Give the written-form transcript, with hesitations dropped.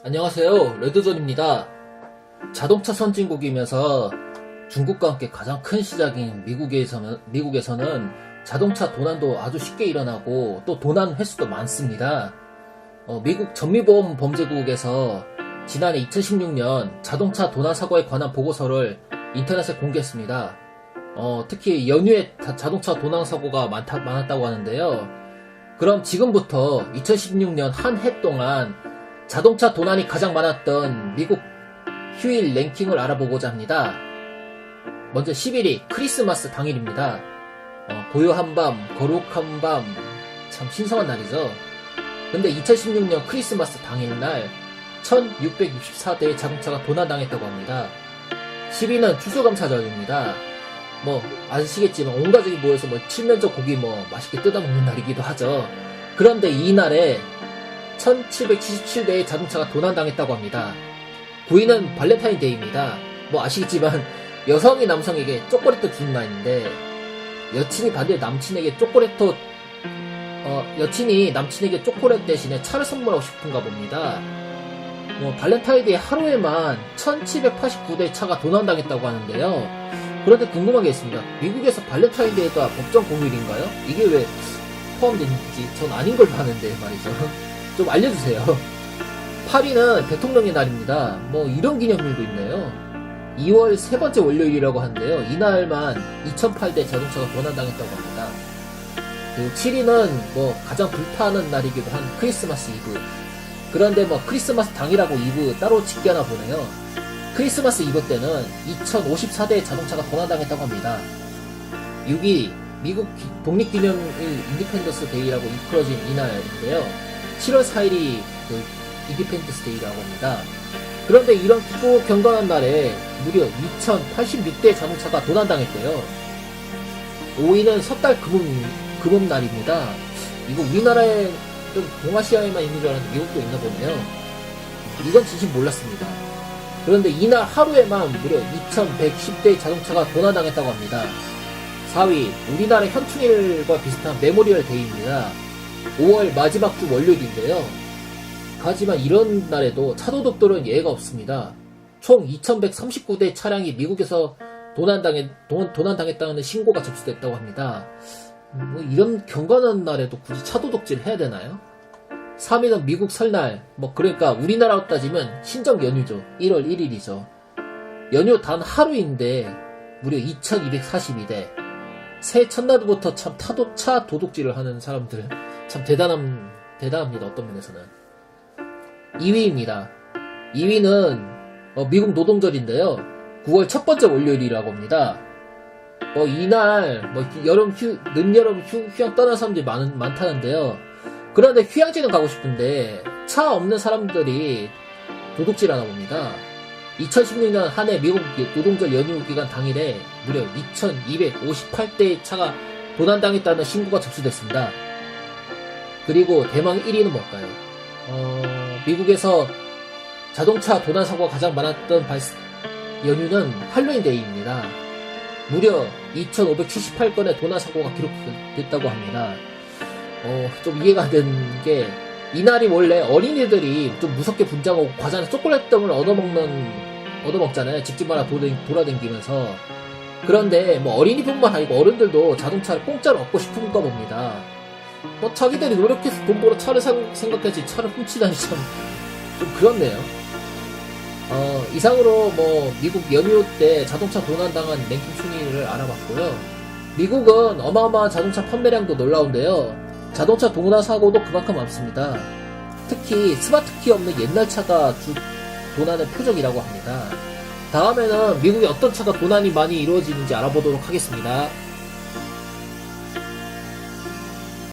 안녕하세요, 레드존입니다. 자동차 선진국이면서 중국과 함께 가장 큰 시장인 미국에서는 자동차 도난도 아주 쉽게 일어나고 또 도난 횟수도 많습니다. 미국 전미보험범죄국에서 지난해 2016년 자동차 도난 사고에 관한 보고서를 인터넷에 공개했습니다. 특히 연휴에 자동차 도난 사고가 많았다고 하는데요. 그럼 지금부터 2016년 한 해 동안 자동차 도난이 가장 많았던 미국 휴일 랭킹을 알아보고자 합니다. 먼저 11위 크리스마스 당일입니다. 고요한 밤, 거룩한 밤, 참 신성한 날이죠. 근데 2016년 크리스마스 당일날 1664대의 자동차가 도난당했다고 합니다. 10위는 추수감사절입니다. 아시겠지만 온 가족이 모여서 칠면조 고기 맛있게 뜯어먹는 날이기도 하죠. 그런데 이날에 1777대의 자동차가 도난당했다고 합니다. 9위는 발렌타인데이입니다. 아시겠지만 여성이 남성에게 초콜릿을 주는 날인데 여친이 남친에게 초콜릿 대신에 차를 선물하고 싶은가 봅니다. 발렌타인데이 하루에만 1789대의 차가 도난당했다고 하는데요. 그런데 궁금한 게 있습니다. 미국에서 발렌타인데이가 법정 공휴일인가요? 이게 왜 포함되는지 전 아닌 걸로 아는데 말이죠. 좀 알려주세요. 8위는 대통령의 날입니다. 이런 기념일도 있네요. 2월 세 번째 월요일이라고 하는데요. 이날만 2008대 자동차가 도난당했다고 합니다. 7위는 가장 불타는 날이기도 한 크리스마스 이브. 그런데 크리스마스 당일하고 이브 따로 짓게하나 보네요. 크리스마스 이브 때는 2054대의 자동차가 도난당했다고 합니다. 6위 미국 독립기념일 인디펜던스 데이라고 일컬어진 이날인데요. 7월 4일이 인디펜던스 데이라고 합니다. 그런데 이런 기쁘고 경건한 날에 무려 2086대의 자동차가 도난당했대요. 5위는 섣달 금음날입니다. 이거 우리나라에 좀 동아시아에만 있는 줄 알았는데 미국도 있나 보네요. 이건 진심 몰랐습니다. 그런데 이날 하루에만 무려 2110대의 자동차가 도난당했다고 합니다. 4위 우리나라 현충일과 비슷한 메모리얼 데이입니다. 5월 마지막 주 월요일인데요. 하지만 이런 날에도 차도둑들은 예외가 없습니다. 총 2139대 차량이 미국에서 도난당했다는 신고가 접수됐다고 합니다. 이런 경건한 날에도 굳이 차도둑질을 해야 되나요? 3위는 미국 설날, 그러니까 우리나라로 따지면 신정 연휴죠. 1월 1일이죠. 연휴 단 하루인데 무려 2242대. 새해 첫날부터 참 차 도둑질을 하는 사람들 참 대단합니다. 어떤 면에서는. 2위입니다. 2위는 미국 노동절인데요. 9월 첫 번째 월요일이라고 합니다. 이날 늦여름 휴양 떠난 사람들이 많다는데요. 그런데 휴양지는 가고 싶은데 차 없는 사람들이 도둑질 하나 봅니다. 2016년 한 해 미국 노동절 연휴 기간 당일에 무려 2258대의 차가 도난당했다는 신고가 접수됐습니다. 그리고 대망 1위는 뭘까요? 미국에서 자동차 도난 사고가 가장 많았던 연휴는 할로윈데이입니다. 무려 2578건의 도난 사고가 기록됐다고 합니다. 좀 이해가 안 되는 게 이날이 원래 어린이들이 좀 무섭게 분장하고 과자나 초콜릿 등을 얻어먹잖아요. 집집마다 돌아다니면서. 그런데 어린이뿐만 아니고 어른들도 자동차를 공짜로 얻고 싶은가 봅니다. 자기들이 노력해서 돈 벌어 차를 생각하지 차를 훔치다니 참 좀 그렇네요. 이상으로 미국 연휴 때 자동차 도난당한 랭킹 순위를 알아봤고요. 미국은 어마어마한 자동차 판매량도 놀라운데요. 자동차 도난 사고도 그만큼 많습니다. 특히 스마트키 없는 옛날 차가 도난의 표적이라고 합니다. 다음에는 미국의 어떤 차가 도난이 많이 이루어지는지 알아보도록 하겠습니다.